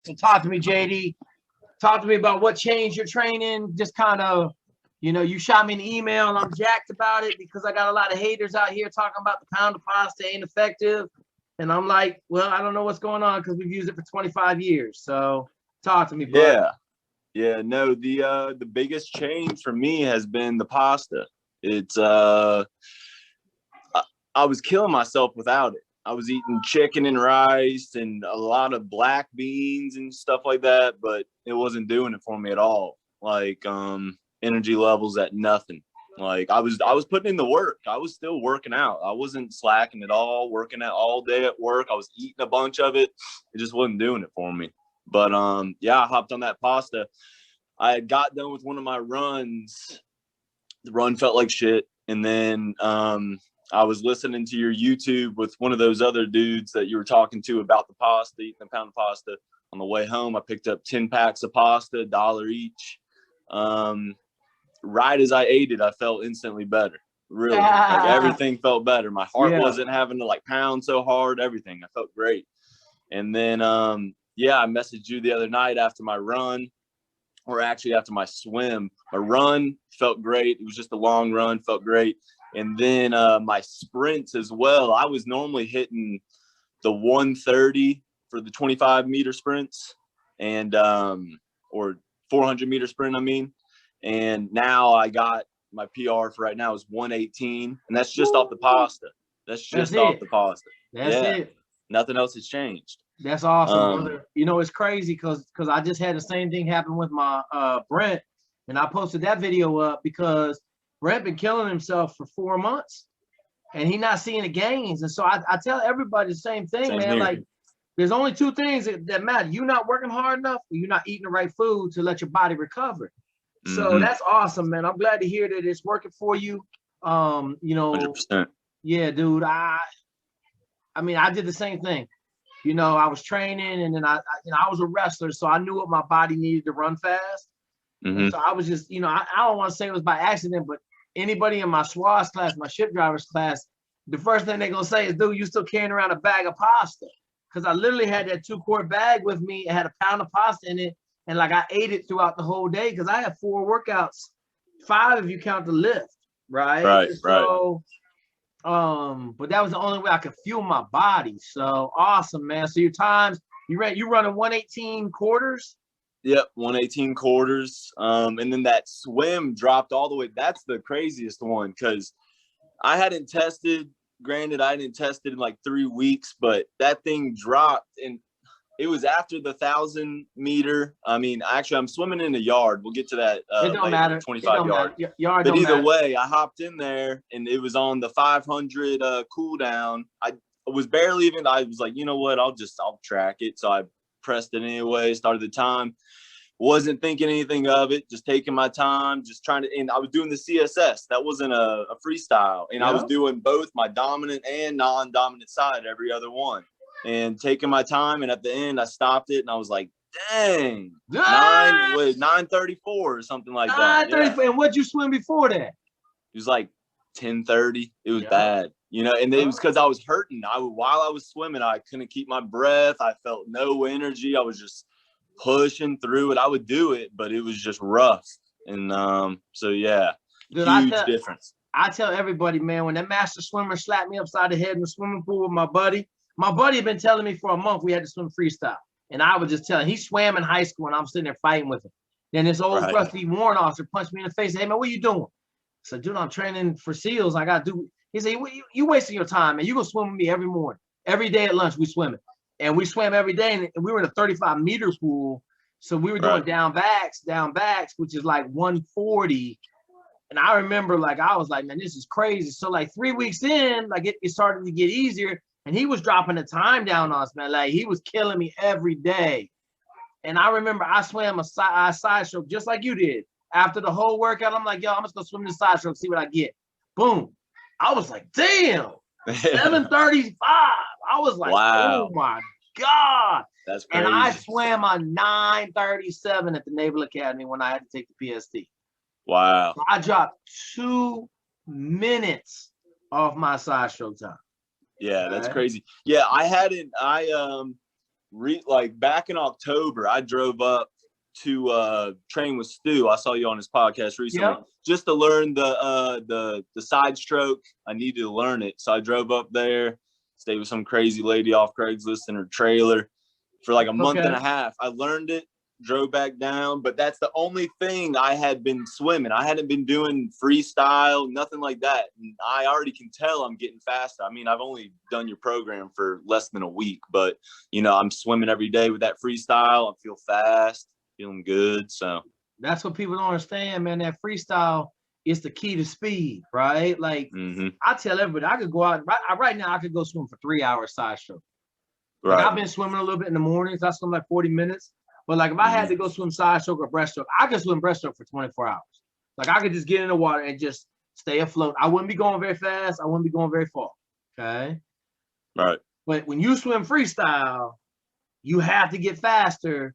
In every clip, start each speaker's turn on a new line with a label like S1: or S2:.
S1: So talk to me, JD. Talk to me about what changed your training. Just kind of, you shot me an email and I'm jacked about it because I got a lot of haters out here talking about the pound of pasta ain't effective. And I'm like, well, I don't know what's going on because we've used it for 25 years. So talk to me, bud.
S2: Yeah. No, the biggest change for me has been the pasta. It's I was killing myself without it. I was eating chicken and rice and a lot of black beans and stuff like that, but it wasn't doing it for me at all. Like energy levels at nothing. Like I was putting in the work. I was still working out. I wasn't slacking at all, working out all day at work. I was eating a bunch of it. It just wasn't doing it for me. But I hopped on that pasta. I had got done with one of my runs. The run felt like shit. And then I was listening to your YouTube with one of those other dudes that you were talking to about the pasta, eating a pound of pasta. On the way home, I picked up 10 packs of pasta, $1 each. Right as I ate it, I felt instantly better. Really, like everything felt better. My heart wasn't having to like pound so hard. Everything, I felt great. And then, I messaged you the other night after my run, or actually after my swim. My run felt great. It was just a long run, felt great. And then my sprints as well. I was normally hitting the 130 for the 25-meter sprints and or 400-meter sprint, I mean. And now I got my PR for right now is 118, and that's just off the pasta. That's just off the pasta.
S1: That's it.
S2: Nothing else has changed.
S1: That's awesome, brother. It's crazy because I just had the same thing happen with my Brent, and I posted that video up because Brent been killing himself for 4 months, and he not seeing the gains. And so I tell everybody the same thing, man. Here. Like, there's only two things that matter. You're not working hard enough, or you're not eating the right food to let your body recover. So that's awesome, man. I'm glad to hear that it's working for you.
S2: 100%.
S1: Yeah, dude. I did the same thing. I was training, and then I was a wrestler, so I knew what my body needed to run fast. And so I was just, I don't want to say it was by accident, but anybody in my SWAS class, my ship drivers class, the first thing they're gonna say is, "Dude, you still carrying around a bag of pasta?" Because I literally had that 2-quart bag with me. It had a pound of pasta in it. And like I ate it throughout the whole day because I had 4 workouts, 5 if you count the lift, right?
S2: Right.
S1: But that was the only way I could fuel my body. So awesome, man. So your times, you running 118 quarters?
S2: Yep, 118 quarters. And then that swim dropped all the way. That's the craziest one because I hadn't tested. Granted, I hadn't tested in like 3 weeks, but that thing dropped and it was after the 1,000-meter. I mean, actually, I'm swimming in a yard. We'll get to that
S1: it don't matter.
S2: 25 yard. But either way, I hopped in there, and it was on the 500 cool down. I was barely even. I was like, you know what? I'll track it. So I pressed it anyway. Started the time. Wasn't thinking anything of it. Just taking my time. Just trying to. And I was doing the CSS. That wasn't a freestyle. And I was doing both my dominant and non-dominant side every other one. And taking my time, and at the end I stopped it and I was like, dang, 9:34 or something like that.
S1: 9:34. And what'd you swim before that? It
S2: was like 10:30. It was bad, and it was because I was hurting. While I was swimming, I couldn't keep my breath. I felt no energy. I was just pushing through it. I would do it, but it was just rough. And huge difference.
S1: I tell everybody, man, when that master swimmer slapped me upside the head in the swimming pool with my buddy had been telling me for a month we had to swim freestyle. And I would just tell him, he swam in high school and I'm sitting there fighting with him. Then this old rusty warrant officer punched me in the face. Hey, man, what are you doing? I said, dude, I'm training for SEALs. I got to do. He said, you wasting your time, man. You go swim with me every morning. Every day at lunch, we swimming. And we swam every day. And we were in a 35-meter pool. So we were doing down backs, which is like 140. And I remember, like, I was like, man, this is crazy. So like 3 weeks in, like it started to get easier. And he was dropping the time down on us, man. Like, he was killing me every day. And I remember I swam a side stroke just like you did. After the whole workout, I'm like, yo, I'm just going to swim this side stroke, see what I get. Boom. I was like, damn, 7:35. I was like, wow. Oh, my God.
S2: That's crazy.
S1: And I swam on 9:37 at the Naval Academy when I had to take the PST.
S2: Wow.
S1: So I dropped 2 minutes off my side stroke time.
S2: Yeah, that's crazy. Yeah, I like back in October, I drove up to train with Stu. I saw you on his podcast recently, just to learn the side stroke. I needed to learn it, so I drove up there, stayed with some crazy lady off Craigslist in her trailer for like a month and a half. I learned it, drove back down, but that's the only thing I had been swimming. I hadn't been doing freestyle, nothing like that. And I already can tell I'm getting faster. I mean, I've only done your program for less than a week, but you know, I'm swimming every day with that freestyle. I feel fast, feeling good. So
S1: that's what people don't understand, man. That freestyle is the key to speed, right? Like I tell everybody, I could go out right now. I could go swim for 3 hours side stroke. Like I've been swimming a little bit in the mornings. I swim like 40 minutes. But like if I had to go swim side stroke or breaststroke, I could swim breaststroke for 24 hours. Like I could just get in the water and just stay afloat. I wouldn't be going very fast. I wouldn't be going very far. Okay.
S2: Right.
S1: But when you swim freestyle, you have to get faster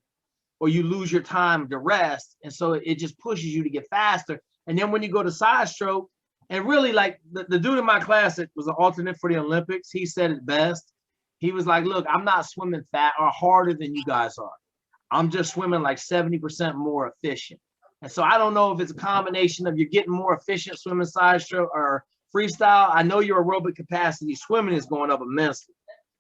S1: or you lose your time to rest. And so it just pushes you to get faster. And then when you go to side stroke, and really like the dude in my class that was an alternate for the Olympics, he said it best. He was like, look, I'm not swimming fast or harder than you guys are. I'm just swimming like 70% more efficient. And so I don't know if it's a combination of you're getting more efficient swimming side stroke or freestyle. I know your aerobic capacity swimming is going up immensely.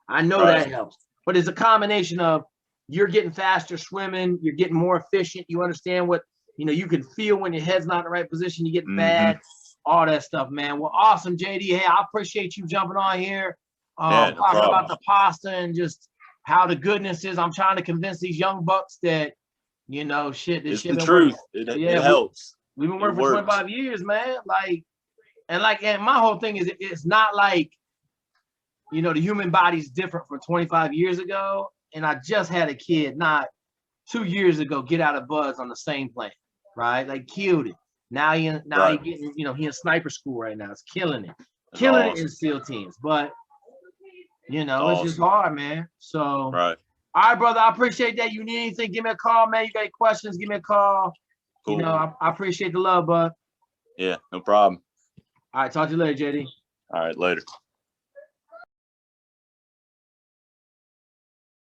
S1: I know that helps. But it's a combination of you're getting faster swimming, you're getting more efficient. You understand what, you know, you can feel when your head's not in the right position, you get bad, all that stuff, man. Well, awesome, JD. Hey, I appreciate you jumping on here. Talking about the pasta and just how the goodness is. I'm trying to convince these young bucks that, you know, shit, this shit
S2: the truth. It helps.
S1: We've been working for 25 years, man. And my whole thing is it's not like, you know, the human body's different from 25 years ago. And I just had a kid not 2 years ago get out of Buzz on the same plane, right? Like killed it. Now he getting, you know, he in sniper school right now. It's killing it. Killing it in SEAL teams. But you know, it's just hard, man. So, all right, brother, I appreciate that. You need anything, give me a call, man. You got any questions, give me a call. Cool. You know, I appreciate the love, bud.
S2: Yeah, no problem.
S1: All right, talk to you later, JD.
S2: All right, later.